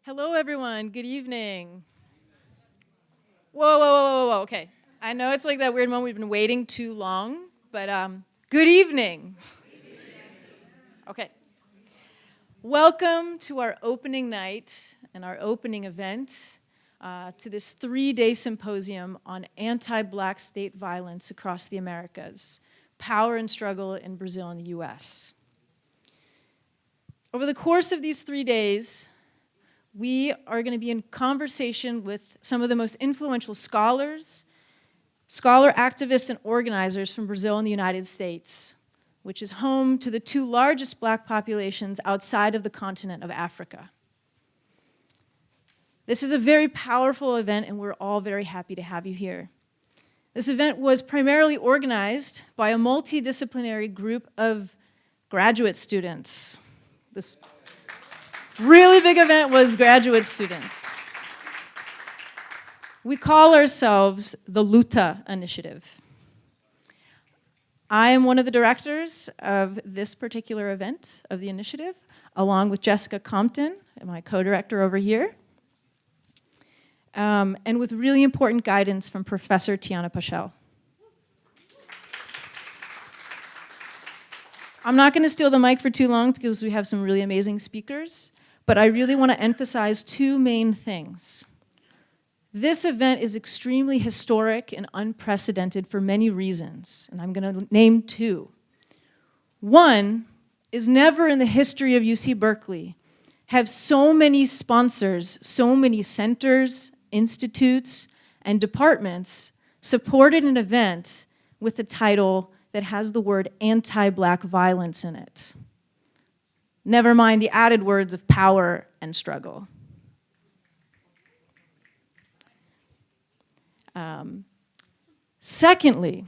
Hello, everyone. Good evening. Whoa, whoa, whoa, whoa, whoa. Okay. I know it's like that weird moment we've been waiting too long, but good evening. Okay. Welcome to our opening night and our opening event to this 3-day symposium on anti-Black state violence across the Americas, power and struggle in Brazil and the U.S. Over the course of these 3 days, we are going to be in conversation with some of the most influential scholars, scholar activists, and organizers from Brazil and the United States, which is home to the 2 largest Black populations outside of the continent of Africa. This is a very powerful event, and we're all very happy to have you here. This event was primarily organized by a multidisciplinary group of graduate students. This really big event was graduate students. We call ourselves the Luta Initiative. I am one of the directors of this particular event of the initiative, along with Jessica Compton, my co-director over here, and with really important guidance from Professor Tiana Pachel. I'm not going to steal the mic for too long because we have some really amazing speakers. But I really want to emphasize 2 main things. This event is extremely historic and unprecedented for many reasons, and I'm going to name 2. One is never in the history of UC Berkeley have so many sponsors, so many centers, institutes, and departments supported an event with a title that has the word anti-Black violence in it. Never mind the added words of power and struggle. Secondly,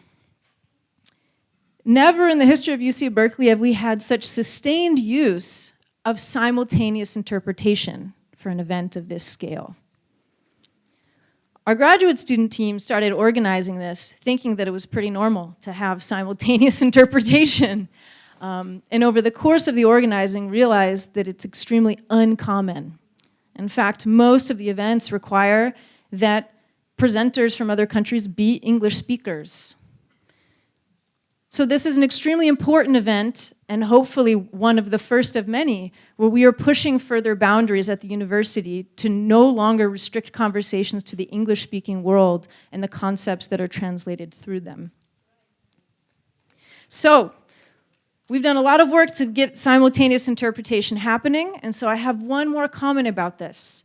never in the history of UC Berkeley have we had such sustained use of simultaneous interpretation for an event of this scale. Our graduate student team started organizing this thinking that it was pretty normal to have simultaneous interpretation. And over the course of the organizing, realized that it's extremely uncommon. In fact, most of the events require that presenters from other countries be English speakers. So this is an extremely important event, and hopefully one of the first of many, where we are pushing further boundaries at the university to no longer restrict conversations to the English-speaking world and the concepts that are translated through them. So, we've done a lot of work to get simultaneous interpretation happening, and so I have one more comment about this.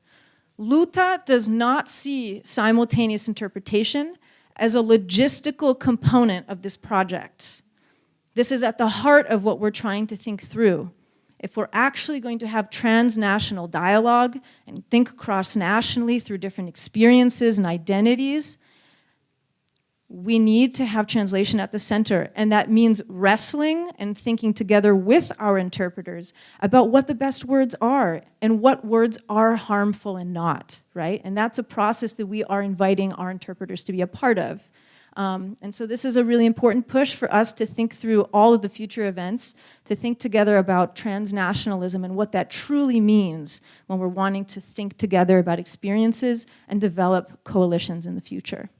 Luta does not see simultaneous interpretation as a logistical component of this project. This is at the heart of what we're trying to think through. If we're actually going to have transnational dialogue and think cross-nationally through different experiences and identities, we need to have translation at the center, and that means wrestling and thinking together with our interpreters about what the best words are and what words are harmful and not, right? And that's a process that we are inviting our interpreters to be a part of. And so this is a really important push for us to think through all of the future events, to think together about transnationalism and what that truly means when we're wanting to think together about experiences and develop coalitions in the future.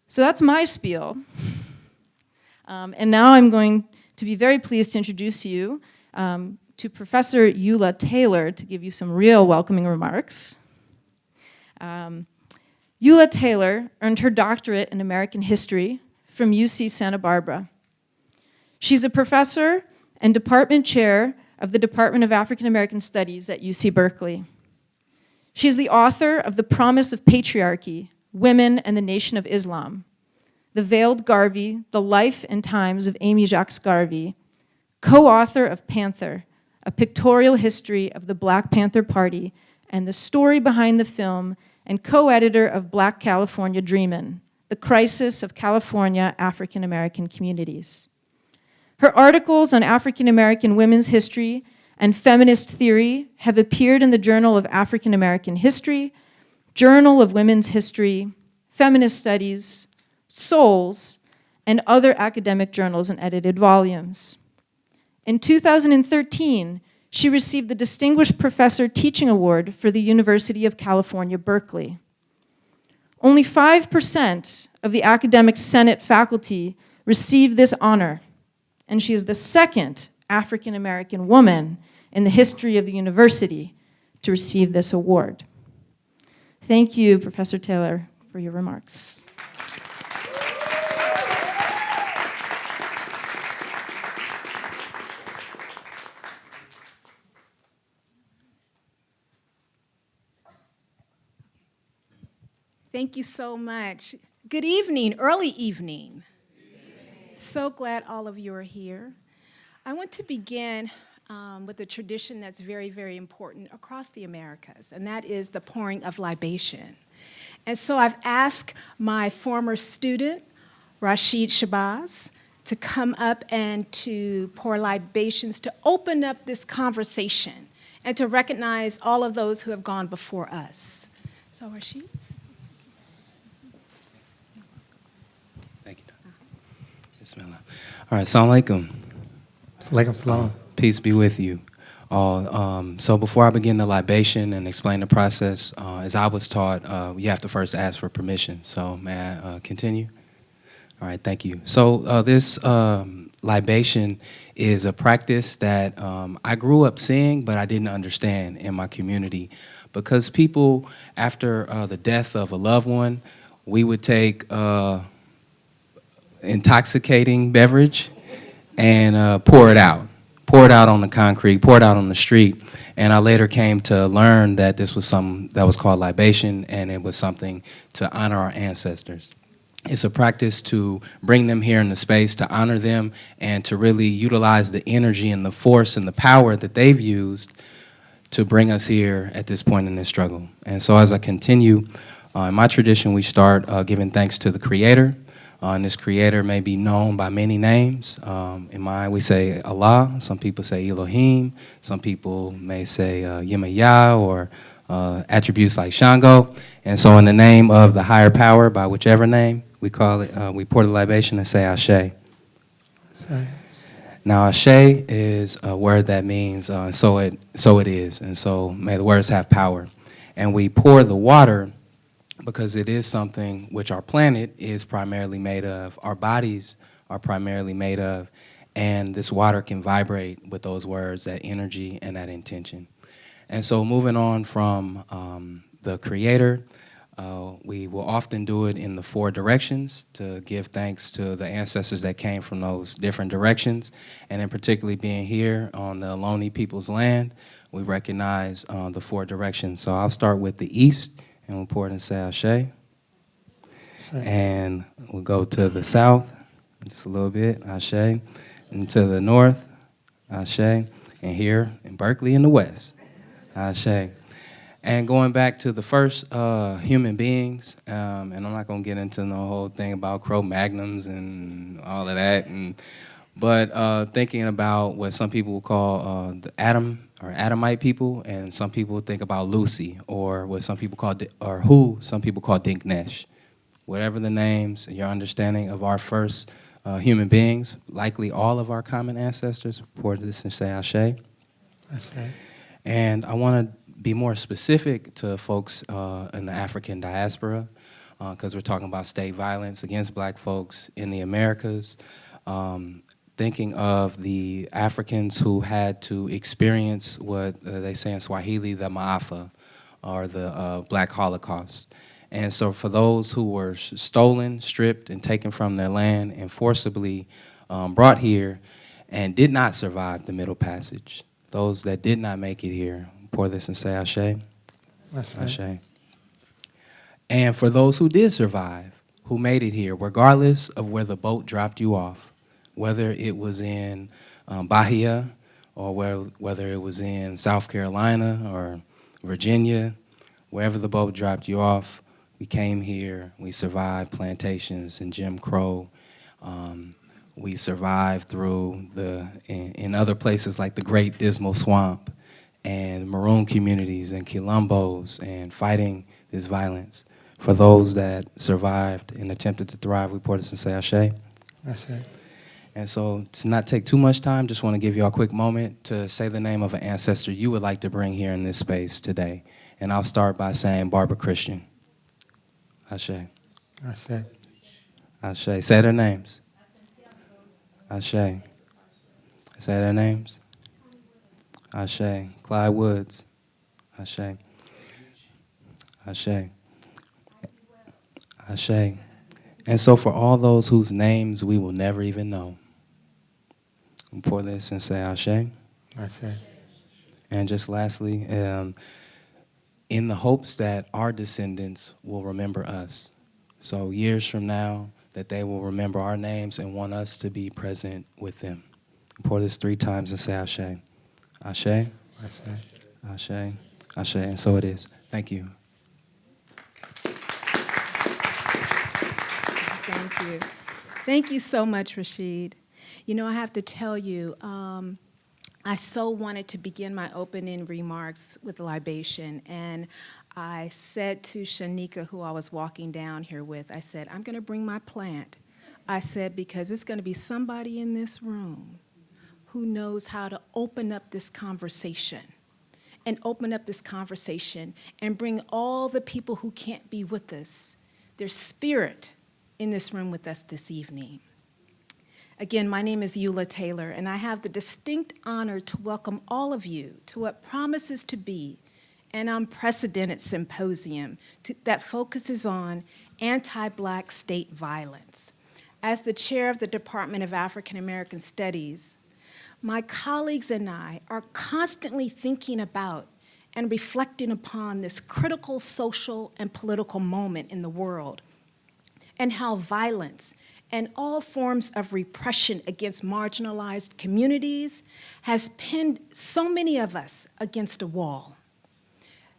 So that's my spiel. And now I'm going to be very pleased to introduce you to Professor Eula Taylor to give you some real welcoming remarks. Eula Taylor earned her doctorate in American history from UC Santa Barbara. She's a professor and department chair of the Department of African American Studies at UC Berkeley. She's the author of The Promise of Patriarchy, Women and the Nation of Islam, The Veiled Garvey, The Life and Times of Amy Jacques Garvey, co-author of Panther, A Pictorial History of the Black Panther Party and the Story Behind the Film, and co-editor of Black California Dreamin', The Crisis of California African American Communities. Her articles on African American women's history and feminist theory have appeared in the Journal of African American History, Journal of Women's History, Feminist Studies, Souls, and other academic journals and edited volumes. In 2013, She received the Distinguished Professor Teaching Award for the University of California, Berkeley. Only 5% of the academic Senate faculty received this honor, and she is the second African-American woman in the history of the university to receive this award. Thank you, Professor Taylor, for your remarks. Thank you so much. Good evening, early evening. So glad all of you are here. I want to begin with a tradition that's very, very important across the Americas, and that is the pouring of libation. And so I've asked my former student, Rashid Shabazz, to come up and to pour libations to open up this conversation and to recognize all of those who have gone before us. So Rashid. Thank you, Dr. Bismillah. All right, assalamu alaikum. Alaikum salam. Peace be with you all. So before I begin the libation and explain the process, as I was taught, you have to first ask for permission. So may I continue? All right, thank you. So this libation is a practice that I grew up seeing, but I didn't understand in my community. Because people, after the death of a loved one, we would take intoxicating beverage and pour it out on the concrete, pour it out on the street. And I later came to learn that this was something that was called libation, and it was something to honor our ancestors. It's a practice to bring them here in the space, to honor them, and to really utilize the energy and the force and the power that they've used to bring us here at this point in this struggle. And so as I continue, in my tradition, we start giving thanks to the Creator. And this Creator may be known by many names. In mine, we say Allah. Some people say Elohim. Some people may say Yemaya or attributes like Shango. And so in the name of the higher power, by whichever name, we call it, we pour the libation and say Ashe. Okay. Now, Ashe is a word that means so it is. And so may the words have power. And we pour the water because it is something which our planet is primarily made of, our bodies are primarily made of, and this water can vibrate with those words, that energy and that intention. And so moving on from the Creator, we will often do it in the 4 directions to give thanks to the ancestors that came from those different directions, and in particularly being here on the Ohlone people's land, we recognize the 4 directions. So I'll start with the east, and we'll pour it and say Ashe. And we'll go to the south, just a little bit, Ashe. And to the north, Ashe. And here in Berkeley in the west, Ashe. And going back to the first human beings, and I'm not going to get into the whole thing about Cro-Magnons and all of that, but thinking about what some people will call the Adam or Adamite people, and some people think about Lucy, or what some people call, or who some people call Dinknesh. Whatever the names, your understanding of our first human beings, likely all of our common ancestors, pour this and say Ashe. Ashe. And I want to be more specific to folks in the African diaspora, because we're talking about state violence against black folks in the Americas. Thinking of the Africans who had to experience what they say in Swahili, the Maafa, or the Black Holocaust. And so for those who were stolen, stripped, and taken from their land and forcibly brought here and did not survive the Middle Passage, those that did not make it here, pour this and say Ashe. Ashe. Ashe. And for those who did survive, who made it here, regardless of where the boat dropped you off, whether it was in Bahia or whether it was in South Carolina or Virginia, wherever the boat dropped you off, we came here, we survived plantations and Jim Crow. We survived through in other places like the Great Dismal Swamp and maroon communities and quilombos and fighting this violence. For those that survived and attempted to thrive, we pour this and say Ashe. Ashe. And so to not take too much time, just want to give you all a quick moment to say the name of an ancestor you would like to bring here in this space today. And I'll start by saying Barbara Christian. Ashe. Ashe. Ashe. Say their names. Ashe. Say their names. Ashe. Clyde Woods. Ashe. Ashe. Ashe. And so for all those whose names we will never even know, we'll pour this and say Ashe. Ashe. And just lastly, in the hopes that our descendants will remember us. So years from now, that they will remember our names and want us to be present with them. Pour this 3 times and say Ashe. Ashe. Ashe. Ashe. Ashe. And so it is. Thank you. Thank you. Thank you so much, Rashid. You know, I have to tell you, I so wanted to begin my opening remarks with a libation, and I said to Shanika, who I was walking down here with, I said, I'm going to bring my plant. I said, because it's going to be somebody in this room who knows how to open up this conversation and bring all the people who can't be with us, their spirit in this room with us this evening. Again, my name is Eula Taylor, and I have the distinct honor to welcome all of you to what promises to be an unprecedented symposium that focuses on anti-Black state violence. As the chair of the Department of African American Studies, my colleagues and I are constantly thinking about and reflecting upon this critical social and political moment in the world, and how violence and all forms of repression against marginalized communities has pinned so many of us against a wall.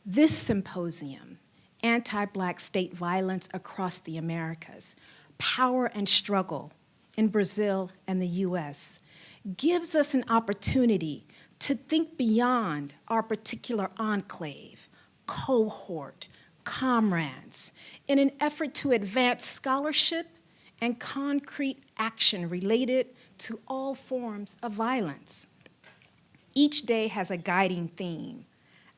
This symposium, Anti-Black State Violence Across the Americas, Power and Struggle in Brazil and the U.S., gives us an opportunity to think beyond our particular enclave, cohort, comrades, in an effort to advance scholarship and concrete action related to all forms of violence. Each day has a guiding theme: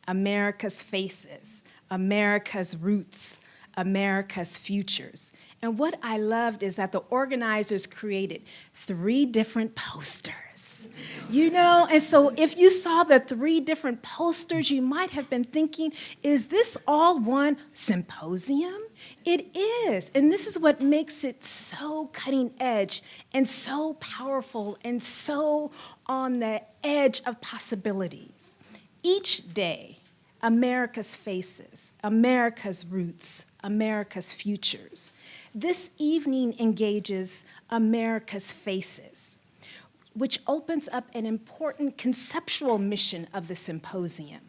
America's faces, America's roots, America's futures. And what I loved is that the organizers created 3 different posters. You know, and so if you saw the 3 different posters, you might have been thinking, is this all one symposium? It is, and this is what makes it so cutting edge and so powerful and so on the edge of possibilities. Each day, America's faces, America's roots, America's futures. This evening engages America's faces, which opens up an important conceptual mission of the symposium: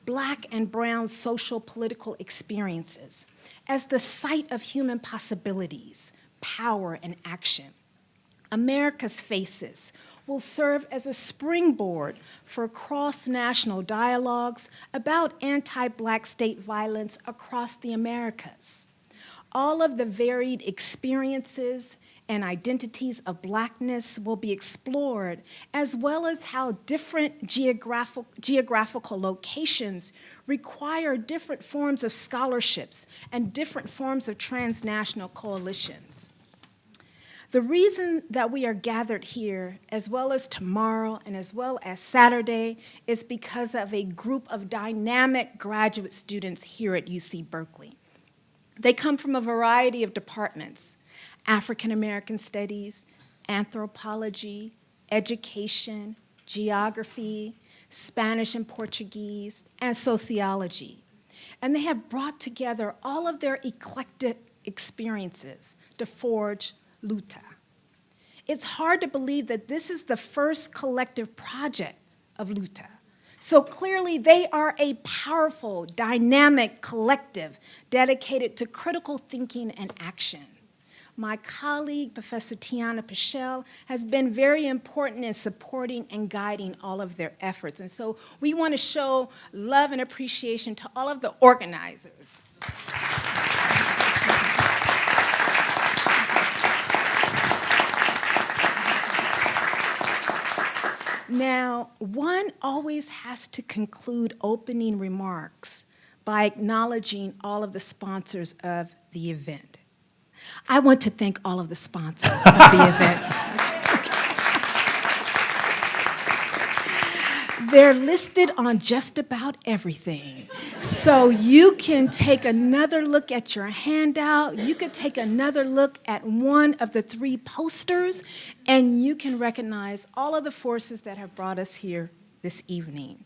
Black and brown social political experiences as the site of human possibilities, power, and action. America's faces will serve as a springboard for cross-national dialogues about anti-Black state violence across the Americas. All of the varied experiences and identities of Blackness will be explored, as well as how different geographical locations require different forms of scholarships and different forms of transnational coalitions. The reason that we are gathered here, as well as tomorrow and as well as Saturday, is because of a group of dynamic graduate students here at UC Berkeley. They come from a variety of departments: African American Studies, Anthropology, Education, Geography, Spanish and Portuguese, and Sociology. And they have brought together all of their eclectic experiences to forge Luta. It's hard to believe that this is the first collective project of Luta. So clearly they are a powerful, dynamic collective dedicated to critical thinking and action. My colleague, Professor Tiana Pichel, has been very important in supporting and guiding all of their efforts. And so we want to show love and appreciation to all of the organizers. Now, one always has to conclude opening remarks by acknowledging all of the sponsors of the event. I want to thank all of the sponsors of the event. They're listed on just about everything. So you can take another look at your handout, you could take another look at one of the 3 posters, and you can recognize all of the forces that have brought us here this evening.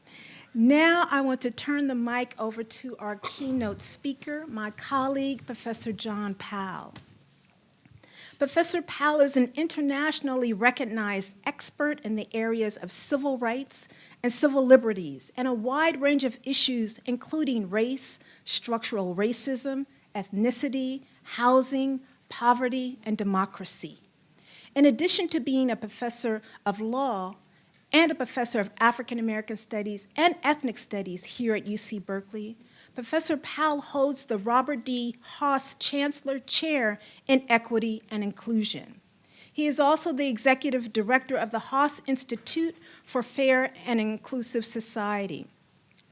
Now I want to turn the mic over to our keynote speaker, my colleague, Professor John Powell. Professor Powell is an internationally recognized expert in the areas of civil rights and civil liberties, and a wide range of issues including race, structural racism, ethnicity, housing, poverty, and democracy. In addition to being a professor of law and a professor of African American Studies and Ethnic Studies here at UC Berkeley, Professor Powell holds the Robert D. Haas Chancellor Chair in Equity and Inclusion. He is also the executive director of the Haas Institute for Fair and Inclusive Society,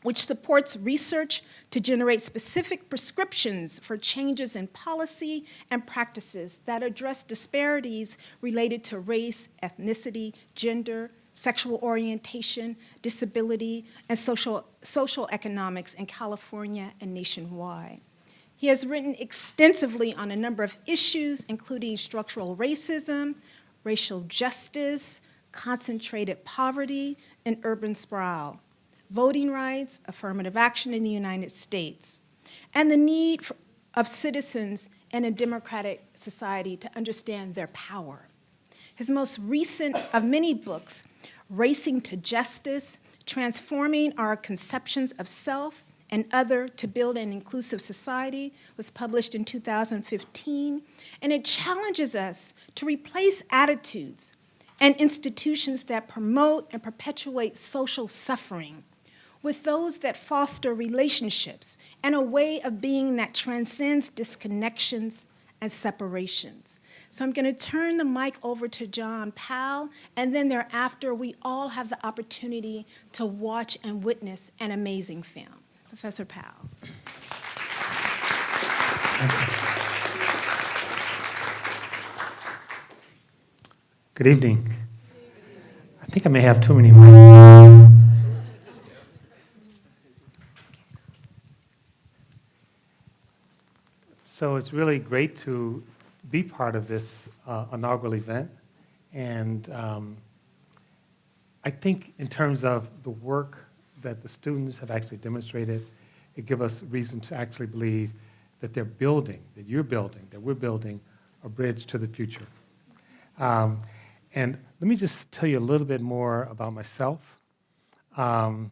which supports research to generate specific prescriptions for changes in policy and practices that address disparities related to race, ethnicity, gender, sexual orientation, disability, and social economics in California and nationwide. He has written extensively on a number of issues, including structural racism, racial justice, concentrated poverty, and urban sprawl, voting rights, affirmative action in the United States, and the need of citizens in a democratic society to understand their power. His most recent of many books, Racing to Justice, Transforming Our Conceptions of Self and Other to Build an Inclusive Society, was published in 2015, and it challenges us to replace attitudes and institutions that promote and perpetuate social suffering with those that foster relationships and a way of being that transcends disconnections and separations. So I'm going to turn the mic over to John Powell, and then thereafter we all have the opportunity to watch and witness an amazing film. Professor Powell. Good evening. I think I may have too many mics. So it's really great to be part of this inaugural event. And I think in terms of the work that the students have actually demonstrated, it gives us reason to actually believe that they're building, that you're building, that we're building a bridge to the future. And let me just tell you a little bit more about myself. I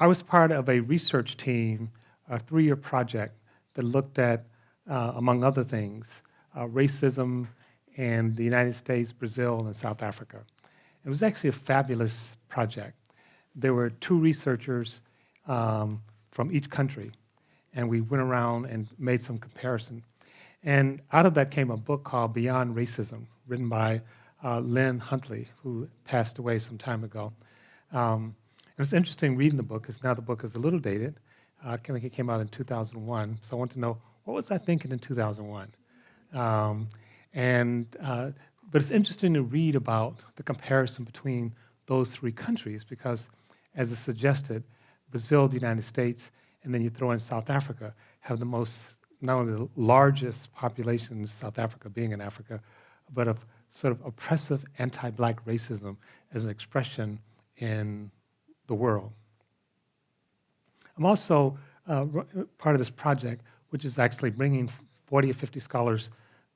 was part of a research team, a 3-year project that looked at, among other things, racism in the United States, Brazil, and South Africa. It was actually a fabulous project. There were 2 researchers from each country, and we went around and made some comparison. And out of that came a book called Beyond Racism, written by Lynn Huntley, who passed away some time ago. It was interesting reading the book, because now the book is a little dated. I think it came out in 2001, so I want to know, what was I thinking in 2001? But it's interesting to read about the comparison between those 3 countries, because as it suggested, Brazil, the United States, and then you throw in South Africa, have the most, not only the largest population in South Africa, being in Africa, but of sort of oppressive anti-Black racism as an expression in the world. I'm also part of this project, which is actually bringing 40 or 50 scholars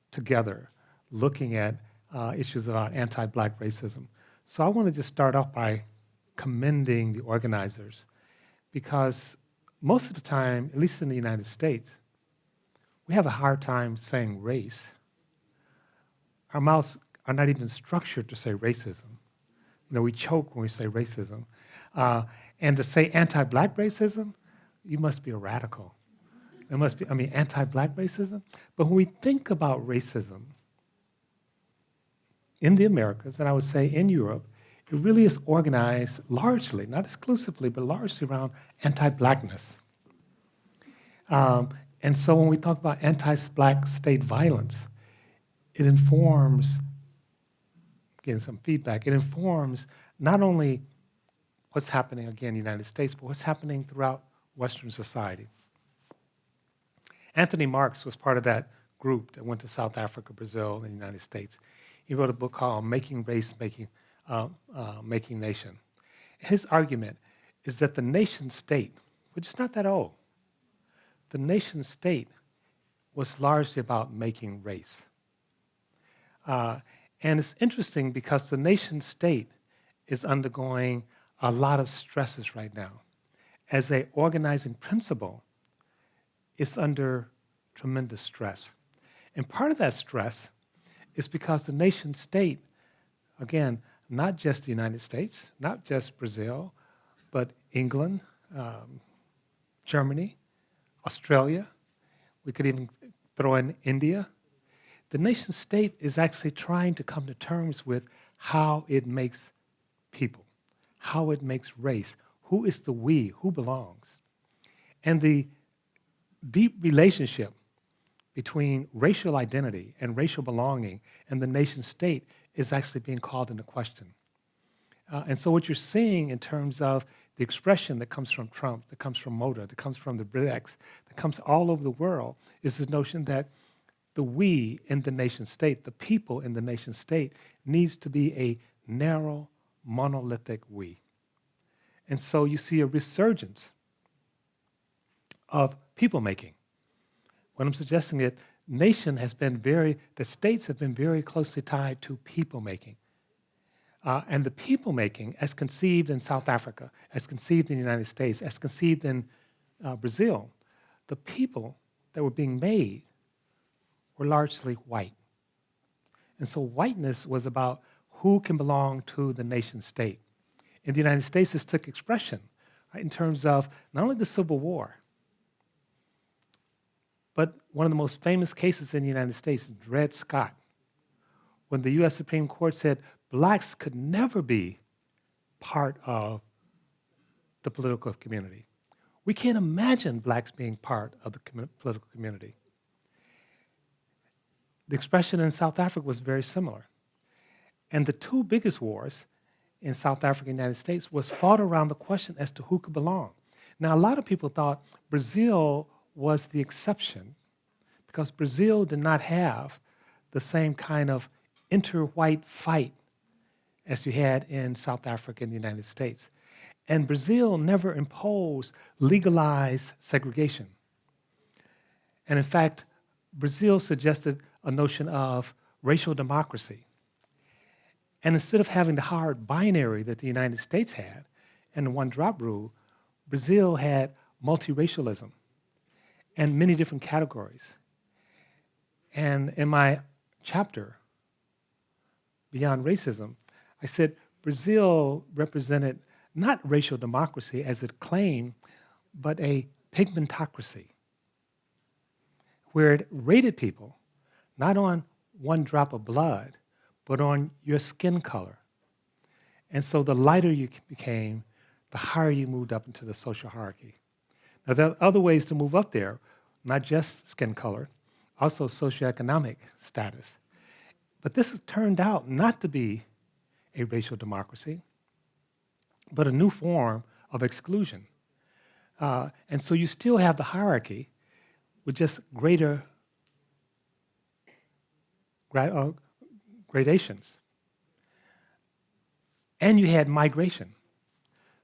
together, looking at issues about anti-Black racism. So I want to just start off by commending the organizers, because most of the time, at least in the United States, we have a hard time saying race. Our mouths are not even structured to say racism. You know, we choke when we say racism. And to say anti-Black racism, you must be a radical. There must be, anti-Black racism. But when we think about racism in the Americas, and I would say in Europe, it really is organized largely, not exclusively, but largely around anti-Blackness. And so when we talk about anti-Black state violence, it informs, getting some feedback, it informs not only what's happening, again, in the United States, but what's happening throughout Western society. Anthony Marks was part of that group that went to South Africa, Brazil, and the United States. He wrote a book called Making Race, Making Nation. His argument is that the nation state, which is not that old, the nation state was largely about making race. And it's interesting because the nation state is undergoing a lot of stresses right now. As an organizing principle, it's under tremendous stress. And part of that stress is because the nation state, again, not just the United States, not just Brazil, but England, Germany, Australia, we could even throw in India. The nation state is actually trying to come to terms with how it makes people, how it makes race, who is the we, who belongs. And the deep relationship between racial identity and racial belonging and the nation state is actually being called into question. And so what you're seeing in terms of the expression that comes from Trump, that comes from Moda, that comes from the BRICS, that comes all over the world, is this notion that the we in the nation state, the people in the nation state, needs to be a narrow, monolithic we. And so you see a resurgence of people-making. When I'm suggesting it, that states have been very closely tied to people-making. And the people-making, as conceived in South Africa, as conceived in the United States, as conceived in Brazil, the people that were being made were largely white. And so whiteness was about who can belong to the nation state. In the United States, this took expression, right, in terms of not only the Civil War, but one of the most famous cases in the United States, Dred Scott, when the U.S. Supreme Court said blacks could never be part of the political community. We can't imagine blacks being part of the political community. The expression in South Africa was very similar. And the two biggest wars in South Africa and the United States was fought around the question as to who could belong. Now, a lot of people thought Brazil was the exception because Brazil did not have the same kind of inter-white fight as you had in South Africa and the United States. And Brazil never imposed legalized segregation. And in fact, Brazil suggested a notion of racial democracy. And instead of having the hard binary that the United States had and the one-drop rule, Brazil had multiracialism and many different categories. And in my chapter, Beyond Racism, I said Brazil represented not racial democracy as it claimed, but a pigmentocracy, where it rated people not on one drop of blood, but on your skin color. And so the lighter you became, the higher you moved up into the social hierarchy. Now, there are other ways to move up there, not just skin color, also socioeconomic status. But this has turned out not to be a racial democracy, but a new form of exclusion. And so you still have the hierarchy with just greater gradations. And you had migration.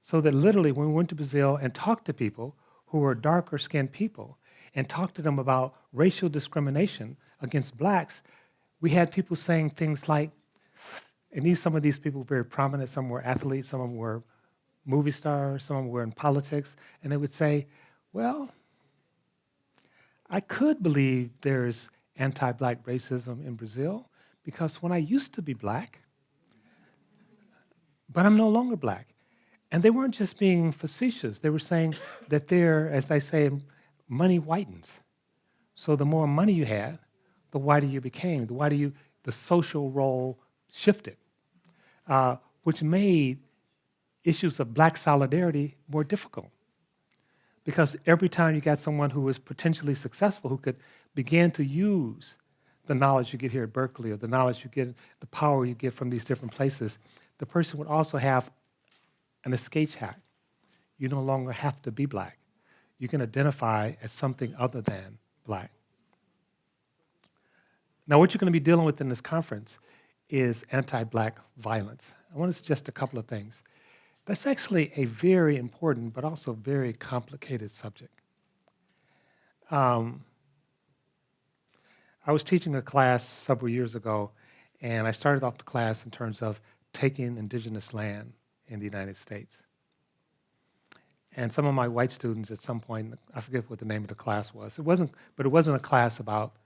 So that literally when we went to Brazil and talked to people who were darker skinned people and talked to them about racial discrimination against blacks, we had people saying things like, and some of these people were very prominent, some were athletes, some of them were movie stars, some of them were in politics, and they would say, well, I could believe there's anti-black racism in Brazil because when I used to be black, but I'm no longer black. And they weren't just being facetious. They were saying that as they say, money whitens. So the more money you had, the whiter you became, the social role shifted. which made issues of black solidarity more difficult. Because every time you got someone who was potentially successful, who could begin to use the knowledge you get here at Berkeley, or the knowledge you get, the power you get from these different places, the person would also have an escape hatch. You no longer have to be black. You can identify as something other than black. Now, what you're going to be dealing with in this conference is anti-black violence. I want to suggest a couple of things. That's actually a very important but also very complicated subject. I was teaching a class several years ago, and I started off the class in terms of taking indigenous land in the United States. And some of my white students at some point, I forget what the name of the class was. It wasn't a class about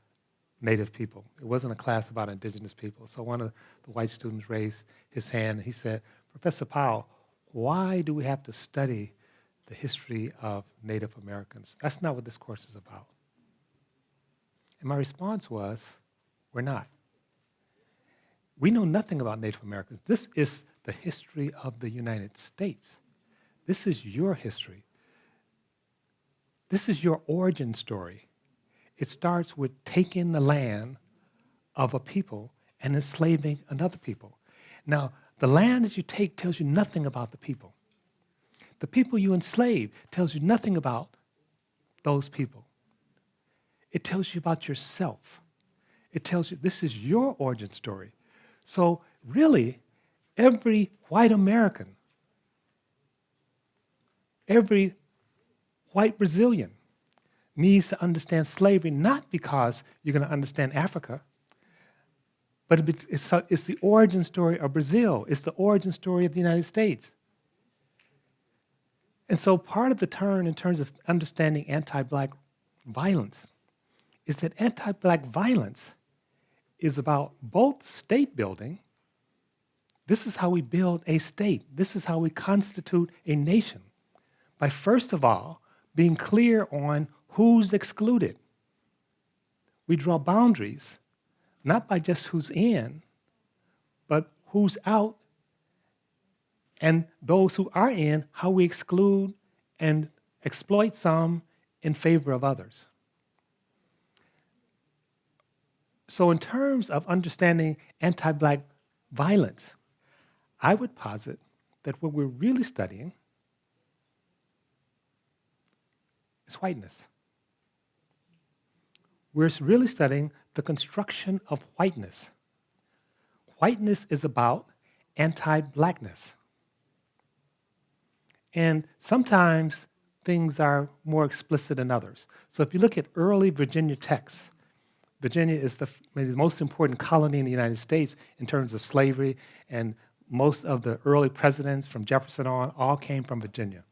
Native people. It wasn't a class about indigenous people. So one of the white students raised his hand and he said, "Professor Powell, why do we have to study the history of Native Americans? That's not what this course is about." And my response was, we're not. We know nothing about Native Americans. This is the history of the United States. This is your history. This is your origin story. It starts with taking the land of a people and enslaving another people. Now, the land that you take tells you nothing about the people. The people you enslave tells you nothing about those people. It tells you about yourself. It tells you this is your origin story. So really, every white American, every white Brazilian needs to understand slavery, not because you're going to understand Africa, but it's the origin story of Brazil. It's the origin story of the United States. And so part of the turn in terms of understanding anti-black violence is that anti-black violence is about both state building. This is how we build a state. This is how we constitute a nation. By first of all, being clear on who's excluded. We draw boundaries, not by just who's in, but who's out, and those who are in, how we exclude and exploit some in favor of others. So in terms of understanding anti-black violence, I would posit that what we're really studying is whiteness. We're really studying the construction of whiteness. Whiteness is about anti-blackness. And sometimes things are more explicit than others. So if you look at early Virginia texts, Virginia is maybe the most important colony in the United States in terms of slavery, and most of the early presidents from Jefferson on all came from Virginia.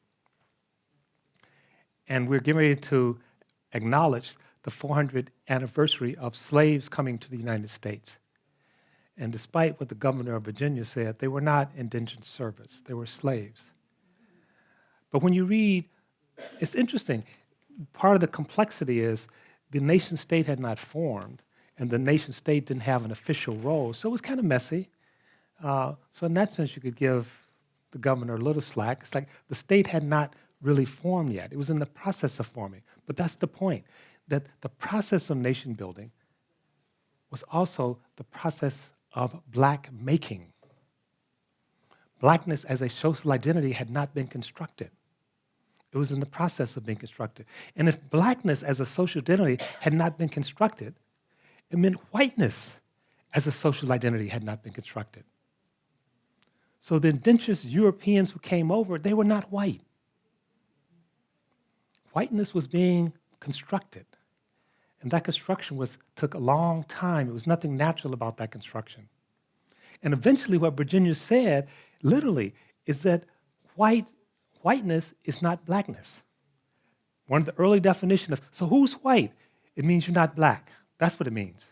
And we're getting ready to acknowledge the 400th anniversary of slaves coming to the United States. And despite what the governor of Virginia said, they were not indentured servants, they were slaves. But when you read, it's interesting, part of the complexity is the nation state had not formed, and the nation state didn't have an official role, so it was kind of messy. So in that sense, you could give the governor a little slack. It's like the state had not really formed yet. It was in the process of forming. But that's the point, that the process of nation building was also the process of black making. Blackness as a social identity had not been constructed. It was in the process of being constructed. And if blackness as a social identity had not been constructed, it meant whiteness as a social identity had not been constructed. So the indigenous Europeans who came over, they were not white. Whiteness was being constructed. And that construction took a long time. It was nothing natural about that construction. And eventually what Virginia said, literally, is that whiteness is not blackness. One of the early definitions of, so who's white? It means you're not black. That's what it means.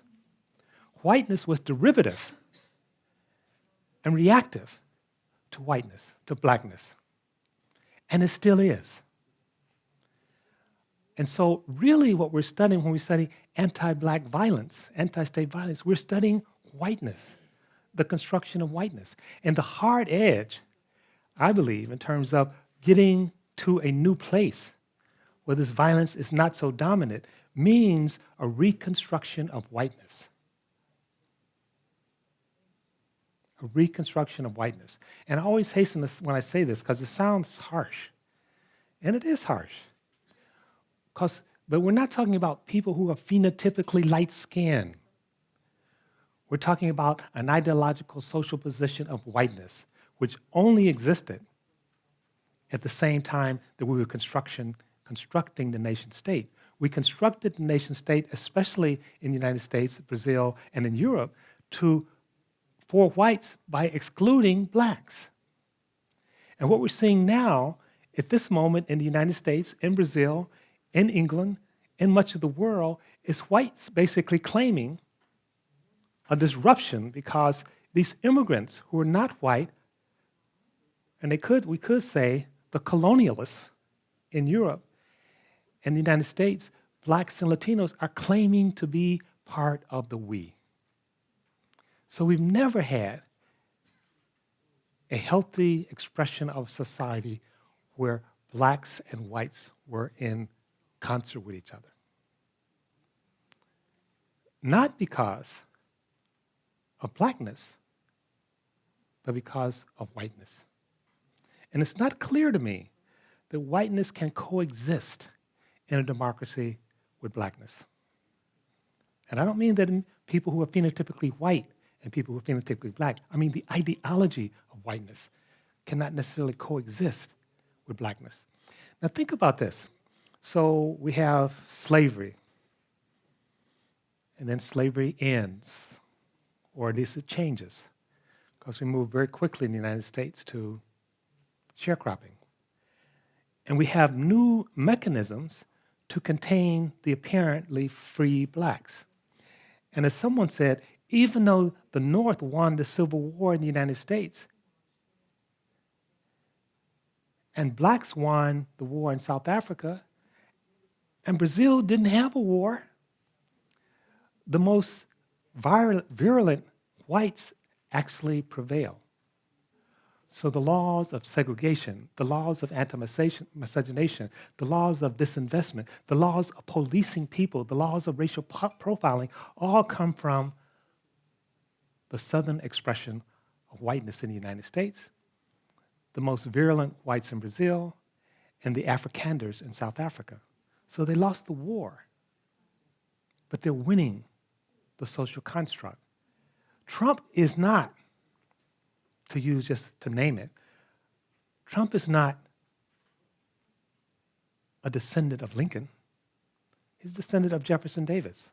Whiteness was derivative and reactive to whiteness, to blackness. And it still is. And so really what we're studying when we study anti-black violence, anti-state violence, we're studying whiteness. the construction of whiteness. And the hard edge, I believe, in terms of getting to a new place where this violence is not so dominant, means a reconstruction of whiteness. A reconstruction of whiteness. And I always hasten this when I say this because it sounds harsh. And it is harsh. But we're not talking about people who are phenotypically light-skinned. We're talking about an ideological social position of whiteness, which only existed at the same time that we were constructing the nation state. We constructed the nation state, especially in the United States, Brazil, and in Europe, for whites by excluding blacks. And what we're seeing now, at this moment in the United States, in Brazil, in England, in much of the world, is whites basically claiming a disruption because these immigrants who are not white, and we could say the colonialists in Europe and the United States, blacks and Latinos are claiming to be part of the we. So we've never had a healthy expression of society where blacks and whites were in concert with each other. Not because of blackness, but because of whiteness. And it's not clear to me that whiteness can coexist in a democracy with blackness. And I don't mean that in people who are phenotypically white and people who are phenotypically black. I mean the ideology of whiteness cannot necessarily coexist with blackness. Now think about this. So we have slavery, and then slavery ends, or at least it changes, because we move very quickly in the United States to sharecropping. And we have new mechanisms to contain the apparently free blacks. And as someone said, even though the North won the Civil War in the United States, and blacks won the war in South Africa, and Brazil didn't have a war, the most virulent whites actually prevail. So the laws of segregation, the laws of anti-miscegenation, the laws of disinvestment, the laws of policing people, the laws of racial profiling, all come from the southern expression of whiteness in the United States, the most virulent whites in Brazil, and the Afrikanders in South Africa. So they lost the war, but they're winning the social construct. Trump is not, to use just to name it, Trump is not a descendant of Lincoln. He's a descendant of Jefferson Davis.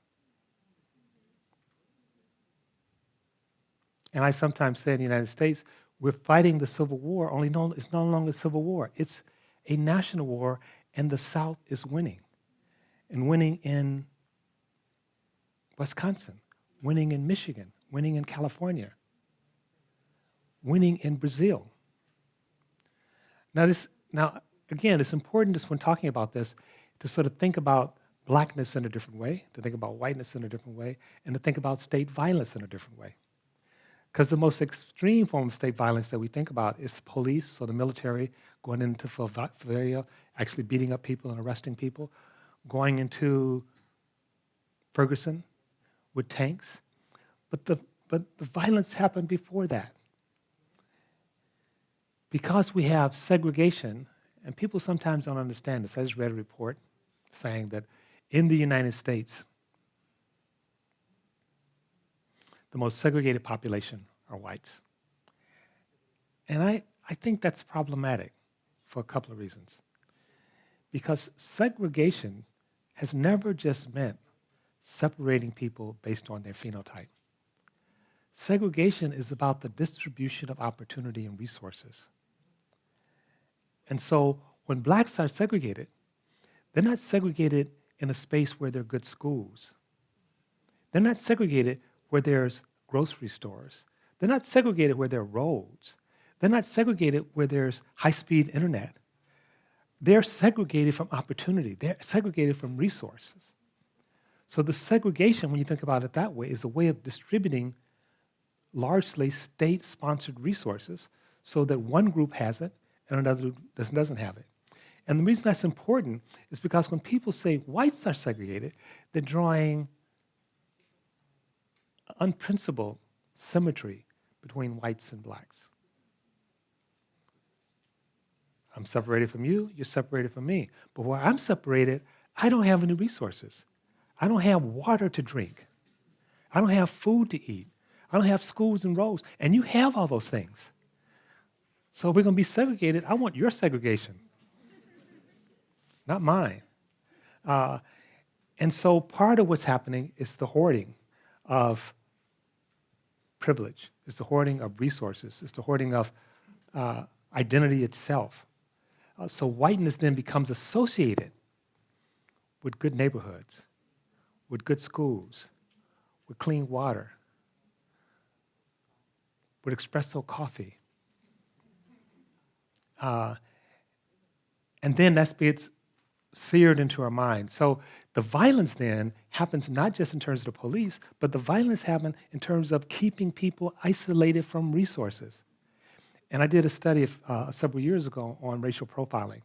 And I sometimes say in the United States, we're fighting the Civil War, it's no longer a Civil War. It's a national war, and the South is winning. And winning in Wisconsin, winning in Michigan, winning in California, winning in Brazil. Now again, it's important just when talking about this to sort of think about blackness in a different way, to think about whiteness in a different way, and to think about state violence in a different way. Because the most extreme form of state violence that we think about is the police or the military going into favela, actually beating up people and arresting people, going into Ferguson with tanks. But the violence happened before that. Because we have segregation, and people sometimes don't understand this. I just read a report saying that in the United States, the most segregated population are whites. And I think that's problematic for a couple of reasons. Because segregation has never just meant separating people based on their phenotype. Segregation is about the distribution of opportunity and resources. And so when blacks are segregated, they're not segregated in a space where there are good schools. They're not segregated where there's grocery stores. They're not segregated where there are roads. They're not segregated where there's high-speed internet. They're segregated from opportunity. They're segregated from resources. So the segregation, when you think about it that way, is a way of distributing largely state-sponsored resources so that one group has it and another group doesn't have it. And the reason that's important is because when people say whites are segregated, they're drawing unprincipled symmetry between whites and blacks. I'm separated from you, you're separated from me. But where I'm separated, I don't have any resources. I don't have water to drink. I don't have food to eat. I don't have schools and roads. And you have all those things. So if we're going to be segregated, I want your segregation, not mine. And so part of what's happening is the hoarding of privilege. It's the hoarding of resources. It's the hoarding of identity itself. So whiteness then becomes associated with good neighborhoods, with good schools, with clean water, with espresso coffee. And then that gets seared into our mind. So the violence then happens not just in terms of the police, but the violence happens in terms of keeping people isolated from resources. And I did a study several years ago on racial profiling.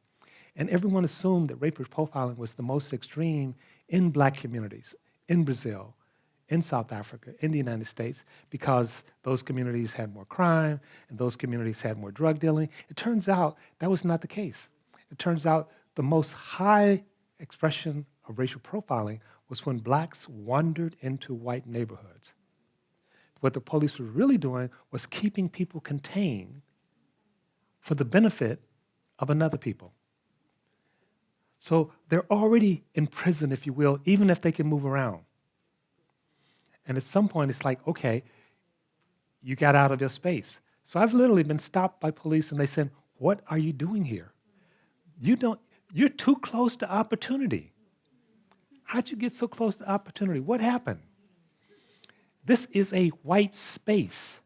And everyone assumed that racial profiling was the most extreme in black communities, in Brazil, in South Africa, in the United States, because those communities had more crime and those communities had more drug dealing. It turns out that was not the case. It turns out the most high expression of racial profiling was when blacks wandered into white neighborhoods. What the police were really doing was keeping people contained for the benefit of another people. So they're already in prison, if you will, even if they can move around. And at some point, it's like, okay, you got out of your space. So I've literally been stopped by police, and they said, "What are you doing here? You're too close to opportunity. How'd you get so close to opportunity? What happened? This is a white space."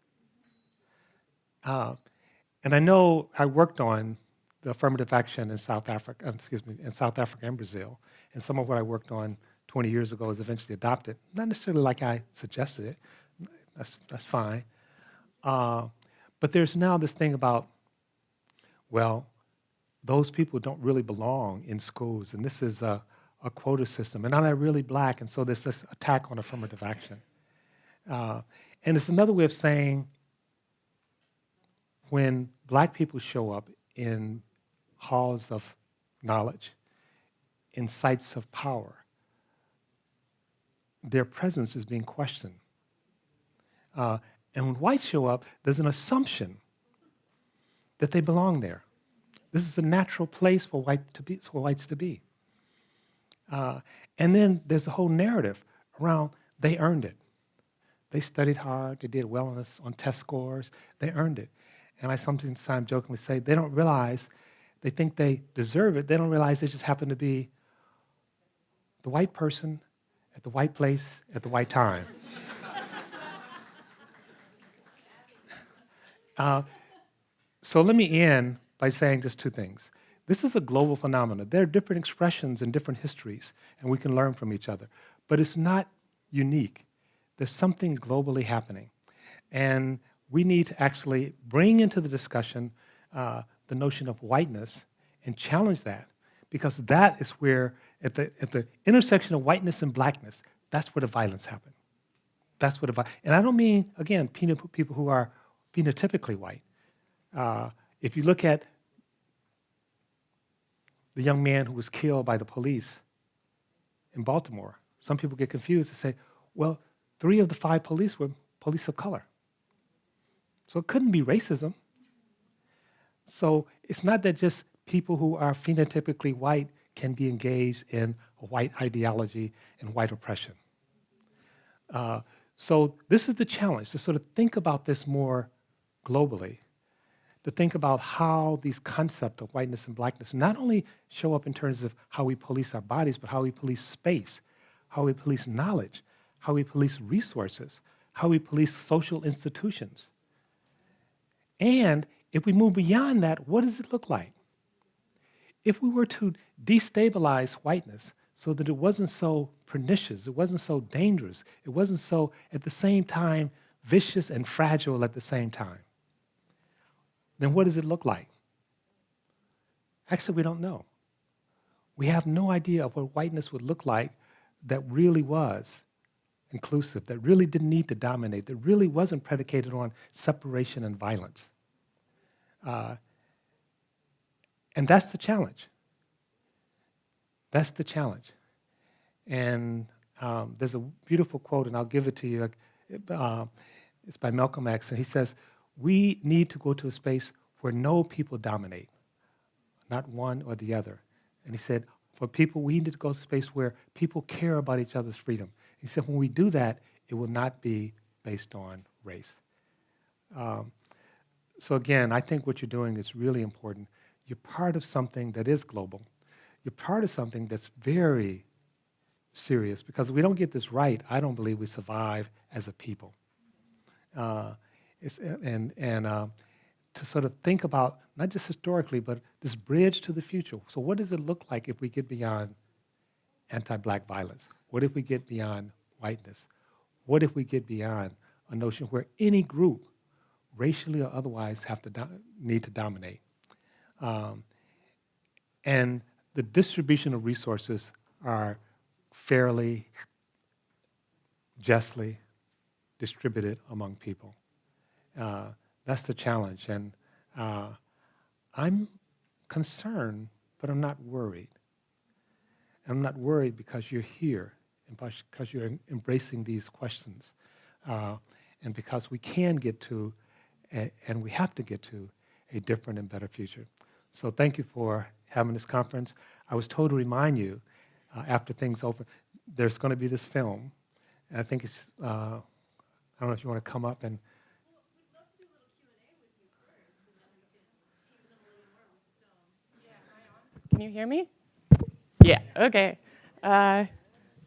And I know I worked on the affirmative action in South Africa and Brazil, and some of what I worked on 20 years ago was eventually adopted. Not necessarily like I suggested it. That's fine. But there's now this thing about, well, those people don't really belong in schools, and this is a quota system, and now they're really black, and so there's this attack on affirmative action. And it's another way of saying when black people show up in halls of knowledge, in sites of power, their presence is being questioned. And when whites show up, there's an assumption that they belong there. This is a natural place for whites to be. And then there's a whole narrative around they earned it. They studied hard, they did well on test scores, they earned it. And I sometimes jokingly say, they don't realize, they think they deserve it, they don't realize they just happen to be the white person at the white place at the white time. So let me end by saying just two things. This is a global phenomenon. There are different expressions and different histories, and we can learn from each other. But it's not unique. There's something globally happening. And we need to actually bring into the discussion the notion of whiteness and challenge that, because that is where, at the intersection of whiteness and blackness, that's where the violence happened. That's where and I don't mean, again, people who are phenotypically white. If you look at the young man who was killed by the police in Baltimore, some people get confused and say, well, 3 of the 5 police were police of color. So it couldn't be racism. So it's not that just people who are phenotypically white can be engaged in a white ideology and white oppression. So this is the challenge, to sort of think about this more globally, to think about how these concepts of whiteness and blackness not only show up in terms of how we police our bodies, but how we police space, how we police knowledge, how we police resources, how we police social institutions. And if we move beyond that, what does it look like? If we were to destabilize whiteness so that it wasn't so pernicious, it wasn't so dangerous, it wasn't so, at the same time, vicious and fragile at the same time, then what does it look like? Actually, we don't know. We have no idea of what whiteness would look like that really was inclusive, that really didn't need to dominate, that really wasn't predicated on separation and violence. And that's the challenge. That's the challenge. And there's a beautiful quote, and I'll give it to you. It's by Malcolm X, and he says, "We need to go to a space where no people dominate, not one or the other." And he said, for people, we need to go to a space where people care about each other's freedom. He said, when we do that, it will not be based on race. So again, I think what you're doing is really important. You're part of something that is global. You're part of something that's very serious, because if we don't get this right, I don't believe we survive as a people. To sort of think about, not just historically, but this bridge to the future. So what does it look like if we get beyond anti-black violence? What if we get beyond whiteness? What if we get beyond a notion where any group, racially or otherwise, need to dominate? And the distribution of resources are fairly, justly distributed among people. That's the challenge, and I'm concerned, but I'm not worried. I'm not worried because you're here, and because you're embracing these questions, and because we can get to, and we have to get to, a different and better future. So thank you for having this conference. I was told to remind you, after things open, there's going to be this film, and I think it's, I don't know if you want to come up and. Can you hear me? Yeah, okay. All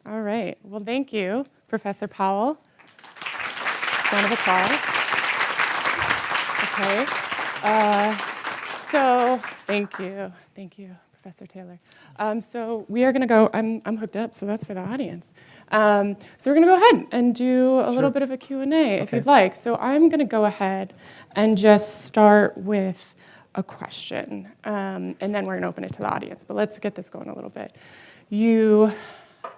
right, well, thank you, Professor Powell. Round of applause. Okay, so thank you, Professor Taylor. So we are gonna go, I'm hooked up, so that's for the audience. So we're gonna go ahead and do a little bit of a Q&A if you'd like. So I'm gonna go ahead and just start with a question, and then we're going to open it to the audience. But let's get this going a little bit.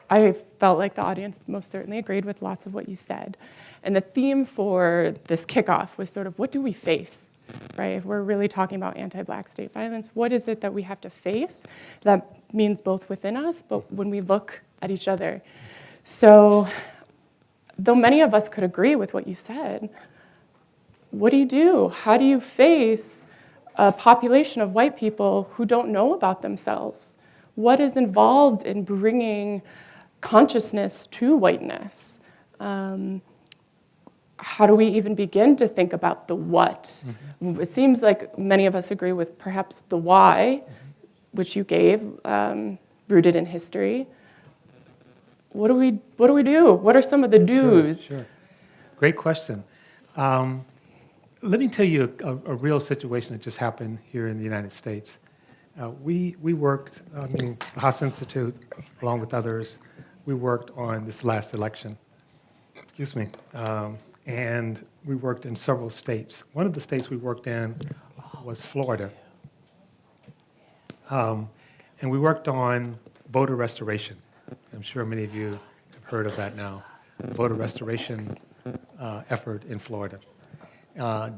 I felt like the audience most certainly agreed with lots of what you said. And the theme for this kickoff was sort of, what do we face, right? If we're really talking about anti-Black state violence, what is it that we have to face? That means both within us, but when we look at each other. So though many of us could agree with what you said, what do you do? How do you face a population of white people who don't know about themselves? What is involved in bringing consciousness to whiteness? How do we even begin to think about the what? Mm-hmm. It seems like many of us agree with perhaps the why, which you gave, rooted in history. What do we do? What are some of the do's? Sure. Great question. Let me tell you a real situation that just happened here in the United States. We worked, the Haas Institute, along with others, we worked on this last election. Excuse me. And we worked in several states. One of the states we worked in was Florida. And we worked on voter restoration. I'm sure many of you have heard of that now. The voter restoration effort in Florida.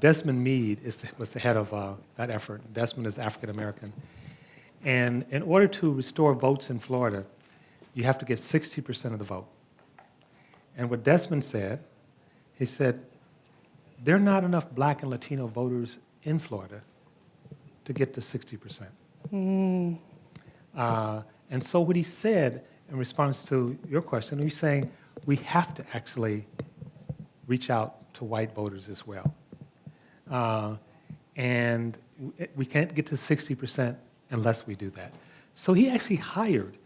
Desmond Meade was the head of that effort. Desmond is African American. And in order to restore votes in Florida, you have to get 60% of the vote. And what Desmond said, he said, there are not enough Black and Latino voters in Florida to get to 60%. And so what he said in response to your question, he's saying we have to actually reach out to white voters as well. And we can't get to 60% unless we do that. So he actually hired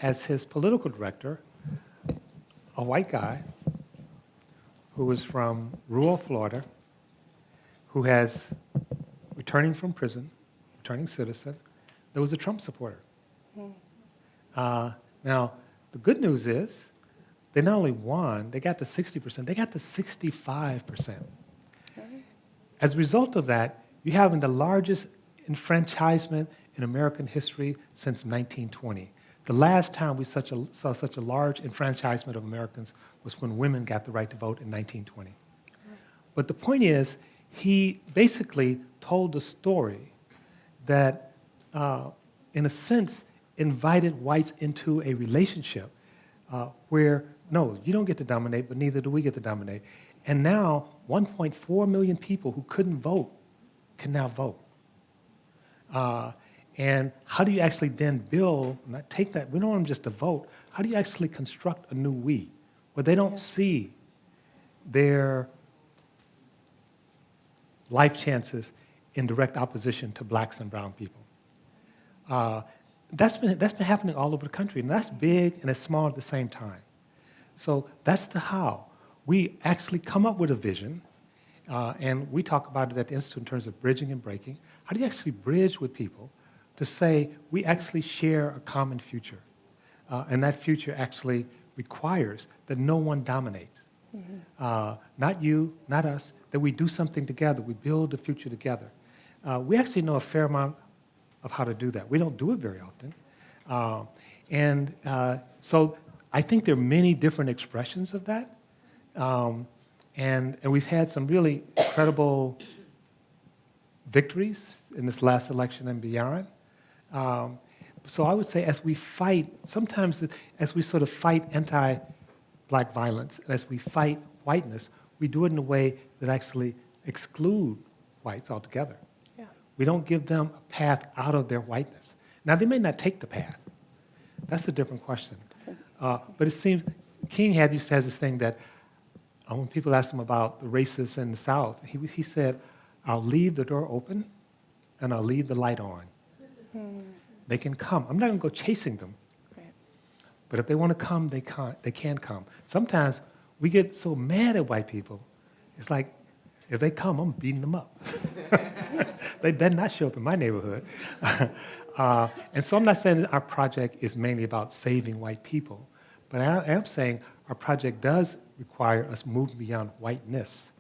as his political director a white guy who was from rural Florida, who has, returning from prison, returning citizen, that was a Trump supporter. Now, the good news is they not only won, they got to 60%, they got to 65%. As a result of that, you're having the largest enfranchisement in American history since 1920. The last time we saw such a large enfranchisement of Americans was when women got the right to vote in 1920. But the point is, he basically told a story that, in a sense, invited whites into a relationship where, no, you don't get to dominate, but neither do we get to dominate. And now, 1.4 million people who couldn't vote can now vote. And how do you actually then build, not take that, we don't want them just to vote, how do you actually construct a new we, where they don't see their life chances in direct opposition to blacks and brown people? That's been happening all over the country, and that's big and it's small at the same time. So that's the how. We actually come up with a vision, and we talk about it at the Institute in terms of bridging and breaking. How do you actually bridge with people to say we actually share a common future? And that future actually requires that no one dominates. Not you, not us, that we do something together, we build the future together. We actually know a fair amount of how to do that. We don't do it very often. So I think there are many different expressions of that. And we've had some really incredible victories in this last election and beyond. So I would say as we fight, sometimes as we sort of fight anti-black violence, and as we fight whiteness, we do it in a way that actually exclude whites altogether. Yeah. We don't give them a path out of their whiteness. Now, they may not take the path. That's a different question. But it seems King used to have this thing that when people asked him about the racists in the South, he said, I'll leave the door open and I'll leave the light on. They can come. I'm not going to go chasing them. Right. But if they want to come, they can come. Sometimes we get so mad at white people. It's like, if they come, I'm beating them up. They better not show up in my neighborhood. And so I'm not saying that our project is mainly about saving white people, but I am saying our project does require us moving beyond whiteness.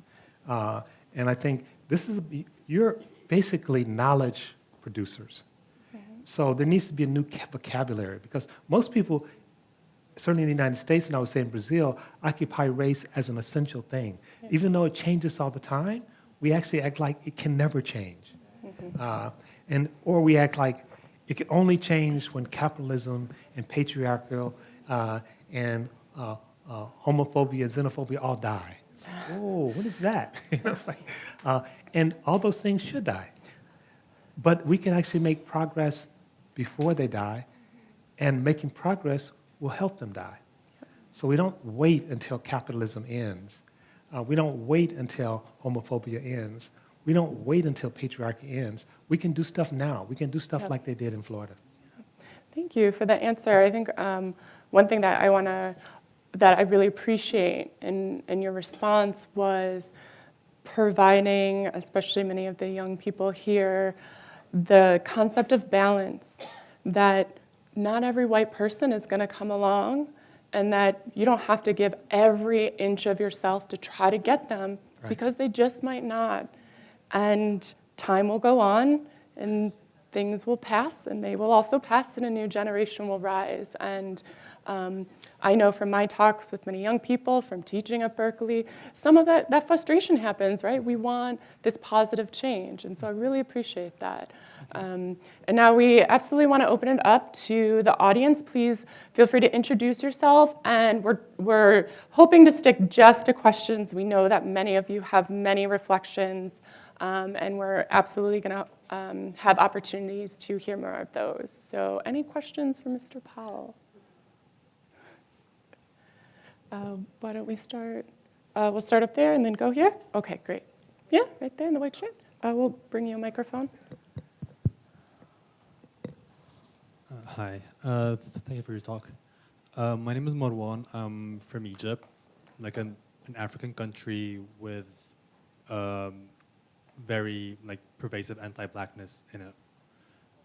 And I think you're basically knowledge producers. So there needs to be a new vocabulary, because most people, certainly in the United States, and I would say in Brazil, occupy race as an essential thing. Even though it changes all the time, we actually act like it can never change. Or we act like it can only change when capitalism and patriarchal and homophobia and xenophobia all die. Oh, what is that? It's like, and all those things should die. But we can actually make progress before they die, and making progress will help them die. So we don't wait until capitalism ends. We don't wait until homophobia ends. We don't wait until patriarchy ends. We can do stuff now. We can do stuff like they did in Florida. Thank you for that answer. I think one thing that I really appreciate in your response was providing, especially many of the young people here, the concept of balance, that not every white person is going to come along, and that you don't have to give every inch of yourself to try to get them, because they just might not. And time will go on, and things will pass, and they will also pass, and a new generation will rise. And I know from my talks with many young people, from teaching at Berkeley, some of that frustration happens, right? We want this positive change, and so I really appreciate that. And now we absolutely want to open it up to the audience. Please feel free to introduce yourself, and we're hoping to stick just to questions. We know that many of you have many reflections, and we're absolutely going to have opportunities to hear more of those. So any questions for Mr. Powell? Why don't we start? We'll start up there and then go here. Okay, great. Yeah, right there in the white shirt. We'll bring you a microphone. Hi, thank you for your talk. My name is Marwan. I'm from Egypt, like an African country with very pervasive anti-blackness in it.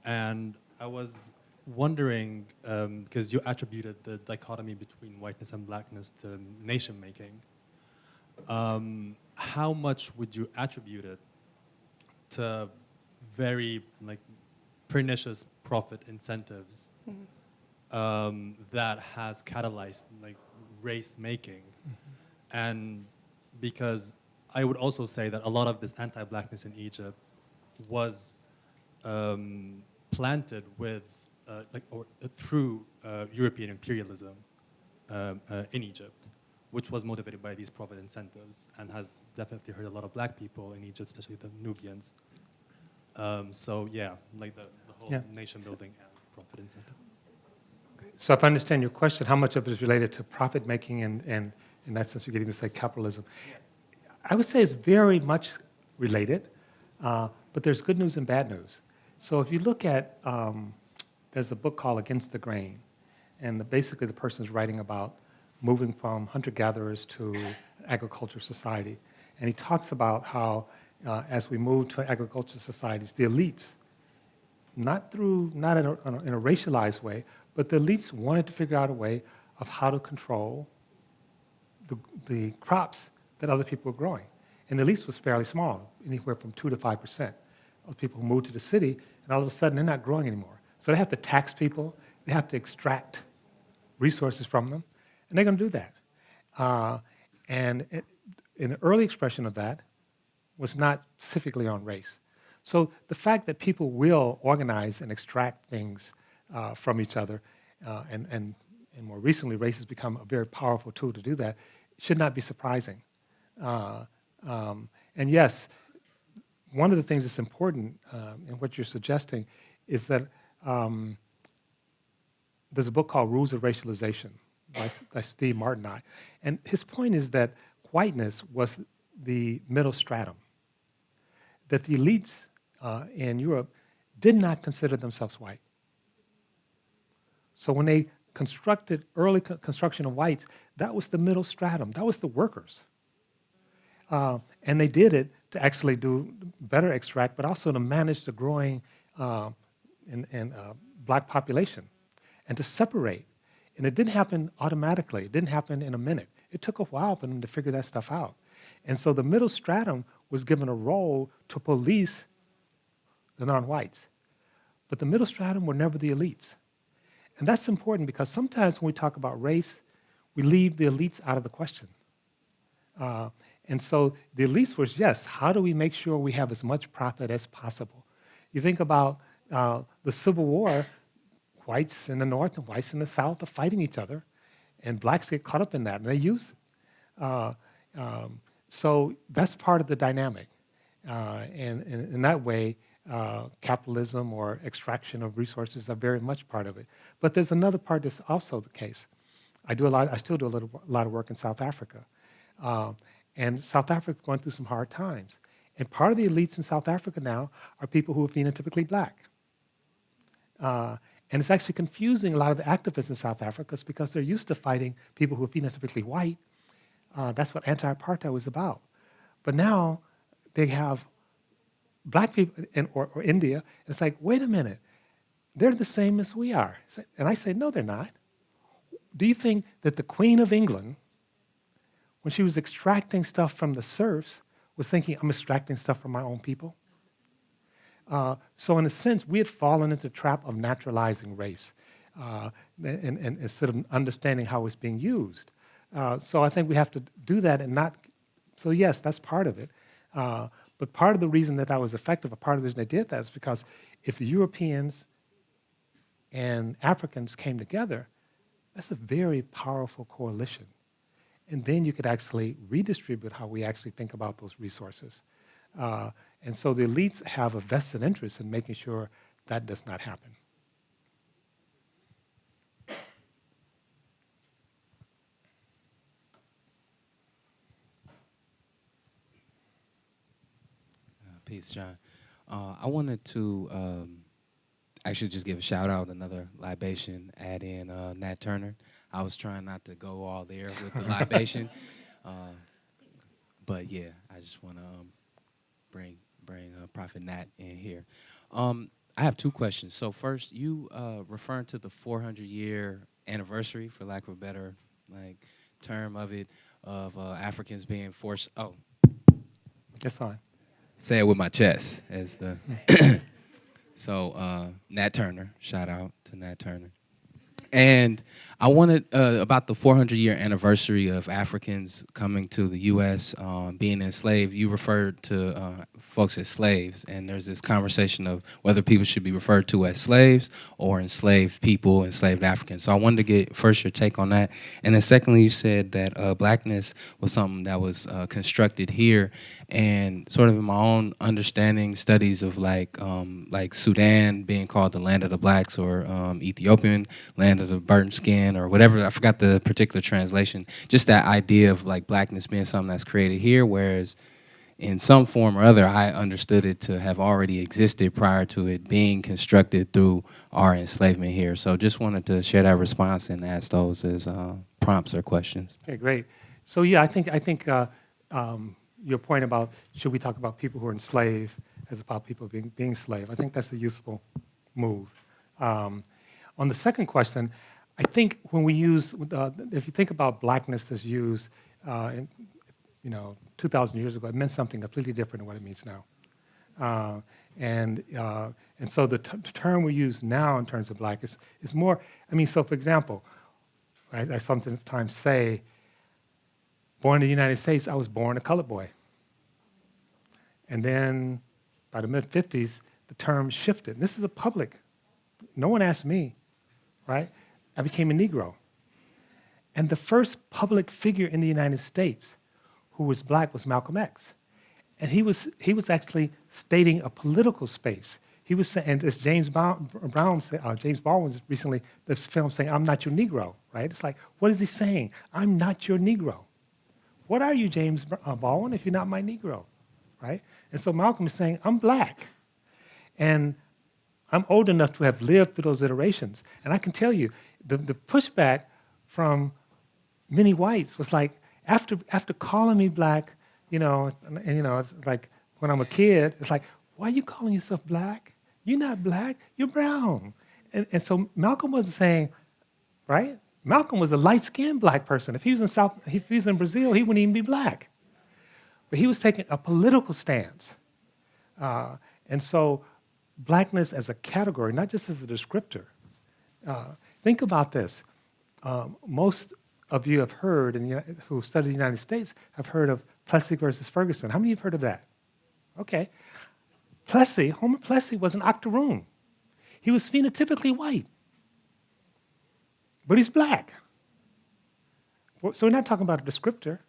And I was wondering, because you attributed the dichotomy between whiteness and blackness to nation making, how much would you attribute it to very like pernicious profit incentives that has catalyzed like race making? And because I would also say that a lot of this anti-blackness in Egypt was planted with through European imperialism in Egypt, which was motivated by these profit incentives and has definitely hurt a lot of black people in Egypt, especially the Nubians. So yeah, like the whole nation building and profit incentive. So if I understand your question, how much of it is related to profit making and in that sense you're getting to say capitalism? I would say it's very much related, but there's good news and bad news. So if you look at, there's a book called Against the Grain, and basically the person is writing about moving from hunter-gatherers to agricultural society. And he talks about how as we move to agricultural societies, the elites, not in a racialized way, but the elites wanted to figure out a way of how to control the crops that other people were growing. And the elites was fairly small, anywhere from 2 to 5% of people who moved to the city, and all of a sudden they're not growing anymore. So they have to tax people, they have to extract resources from them, and they're going to do that. An early expression of that was not specifically on race. So the fact that people will organize and extract things from each other, and more recently race has become a very powerful tool to do that, should not be surprising. And yes, one of the things that's important in what you're suggesting is that there's a book called Rules of Racialization by Steve Martinot. And his point is that whiteness was the middle stratum, that the elites in Europe did not consider themselves white. So when they constructed early construction of whites, that was the middle stratum, that was the workers. And they did it to actually do better extract, but also to manage the growing black population and to separate. And it didn't happen automatically. It didn't happen in a minute. It took a while for them to figure that stuff out. And so the middle stratum was given a role to police the non-whites. But the middle stratum were never the elites. And that's important because sometimes when we talk about race, we leave the elites out of the question. And so the elites was, yes, how do we make sure we have as much profit as possible? You think about the Civil War, whites in the North and whites in the South are fighting each other, and blacks get caught up in that, and they use it. So that's part of the dynamic. And in that way, capitalism or extraction of resources are very much part of it. But there's another part that's also the case. I still do a lot of work in South Africa. And South Africa is going through some hard times. And part of the elites in South Africa now are people who are phenotypically black. And it's actually confusing a lot of the activists in South Africa because they're used to fighting people who are phenotypically white. That's what anti-apartheid was about. But now they have black people or India. It's like, wait a minute, they're the same as we are. And I say, no, they're not. Do you think that the Queen of England, when she was extracting stuff from the serfs, was thinking, I'm extracting stuff from my own people? So in a sense, we had fallen into the trap of naturalizing race and instead of understanding how it's being used. So I think we have to do that and not, so yes, that's part of it. But part of the reason that was effective, or part of the reason they did that is because if the Europeans and Africans came together, that's a very powerful coalition. And then you could actually redistribute how we actually think about those resources. And so the elites have a vested interest in making sure that does not happen. Peace, John. I wanted to actually just give a shout out, another libation, add in Nat Turner. I was trying not to go all there with the libation, but yeah, I just want to bring Prophet Nat in here. I I have two questions. So first, you referring to the 400-year anniversary, for lack of a better term of it, of Africans being forced. Oh, That's fine. say it with my chest, as the. So Nat Turner, shout out to Nat Turner. And I wanted about the 400-year anniversary of Africans coming to the U.S., being enslaved. You referred to folks as slaves, and there's this conversation of whether people should be referred to as slaves or enslaved people, enslaved Africans. So I wanted to get first your take on that. And then secondly, you said that Blackness was something that was constructed here. And sort of in my own understanding, studies of like Sudan being called the land of the blacks, or Ethiopian land of the burnt skin, or whatever, I forgot the particular translation, just that idea of like blackness being something that's created here, whereas in some form or other, I understood it to have already existed prior to it being constructed through our enslavement here. So just wanted to share that response and ask those as prompts or questions. Okay, great. So yeah, I think your point about should we talk about people who are enslaved as about people being slave, I think that's a useful move. On the second question, I think when we use, if you think about blackness that's used, 2,000 years ago, it meant something completely different than what it means now. And so the term we use now in terms of black is more, so for example, I sometimes say, born in the United States, I was born a colored boy. And then by the mid-50s, the term shifted. This is a public, no one asked me, right? I became a Negro. And the first public figure in the United States who was black was Malcolm X. And he was actually stating a political space. He was saying, and as James Baldwin recently, this film saying, "I'm not your Negro," right? It's like, what is he saying? I'm not your Negro. What are you, James Baldwin, if you're not my Negro, right? And so Malcolm is saying, I'm black. And I'm old enough to have lived through those iterations. And I can tell you, the pushback from many whites was like, after calling me black, it's like when I'm a kid, it's like, why are you calling yourself black? You're not black, you're brown. And so Malcolm wasn't saying, right? Malcolm was a light-skinned black person. If he was in Brazil, he wouldn't even be black. But he was taking a political stance. And so blackness as a category, not just as a descriptor. Think about this. Most of you have heard, who study the United States, have heard of Plessy versus Ferguson. How many of you have heard of that? Okay. Homer Plessy was an octoroon. He was phenotypically white. But he's black. So we're not talking about a descriptor.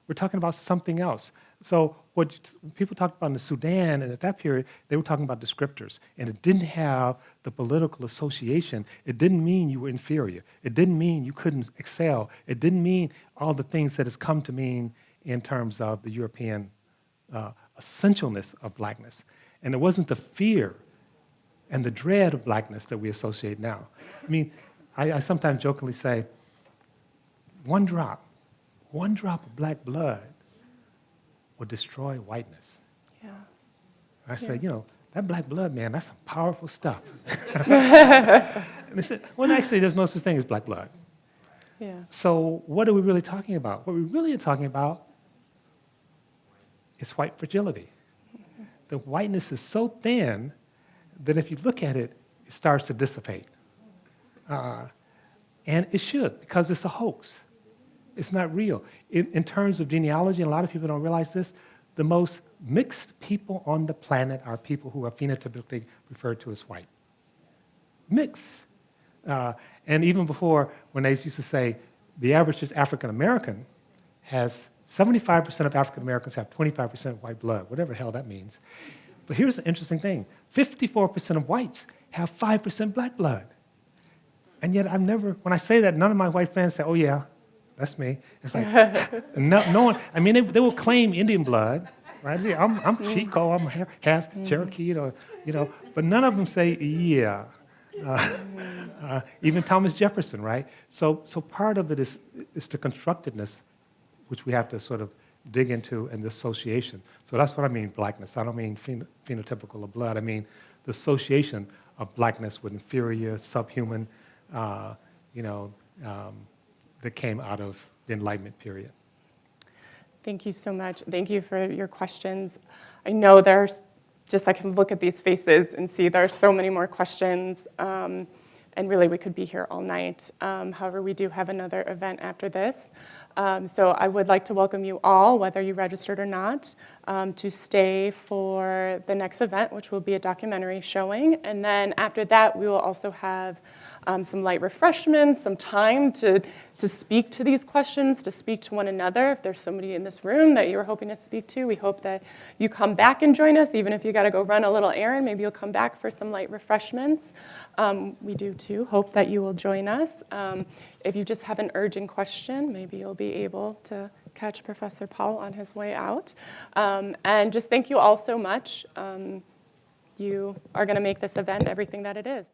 We're talking about something else. So what people talked about in the Sudan, and at that period, they were talking about descriptors. And it didn't have the political association. It didn't mean you were inferior. It didn't mean you couldn't excel. It didn't mean all the things that it's come to mean in terms of the European essentialness of blackness. And it wasn't the fear and the dread of blackness that we associate now. I sometimes jokingly say, one drop of black blood will destroy whiteness. Yeah. I say, that black blood, man, that's some powerful stuff. And they said, well, actually, there's no such thing as black blood. Yeah. So what are we really talking about? What we really are talking about is white fragility. Mm-hmm. The whiteness is so thin that if you look at it, it starts to dissipate. And it should, because it's a hoax. It's not real. In terms of genealogy, and a lot of people don't realize this, the most mixed people on the planet are people who are phenotypically referred to as white. Mixed. And even before, when they used to say the average is African American, has 75% of African Americans have 25% white blood, whatever the hell that means. But here's the interesting thing. 54% of whites have 5% black blood. And yet when I say that, none of my white friends say, oh yeah, that's me. It's like, no one, they will claim Indian blood, right? I'm Chico, I'm half Cherokee, but none of them say, yeah. Even Thomas Jefferson, right? So part of it is the constructedness, which we have to sort of dig into, and the association. So that's what I mean, blackness. I don't mean phenotypical of blood. I mean the association of Blackness with inferior, subhuman, that came out of the Enlightenment period. Thank you so much. Thank you for your questions. I know there's I can look at these faces and see there are so many more questions, and really we could be here all night. However, we do have another event after this. So I would like to welcome you all, whether you registered or not, to stay for the next event, which will be a documentary showing. And then after that, we will also have some light refreshments, some time to speak to these questions, to speak to one another. If there's somebody in this room that you were hoping to speak to, we hope that you come back and join us. Even if you got to go run a little errand, maybe you'll come back for some light refreshments. We do too hope that you will join us. If you just have an urgent question, maybe you'll be able to catch Professor Powell on his way out. And just thank you all so much. You are going to make this event everything that it is.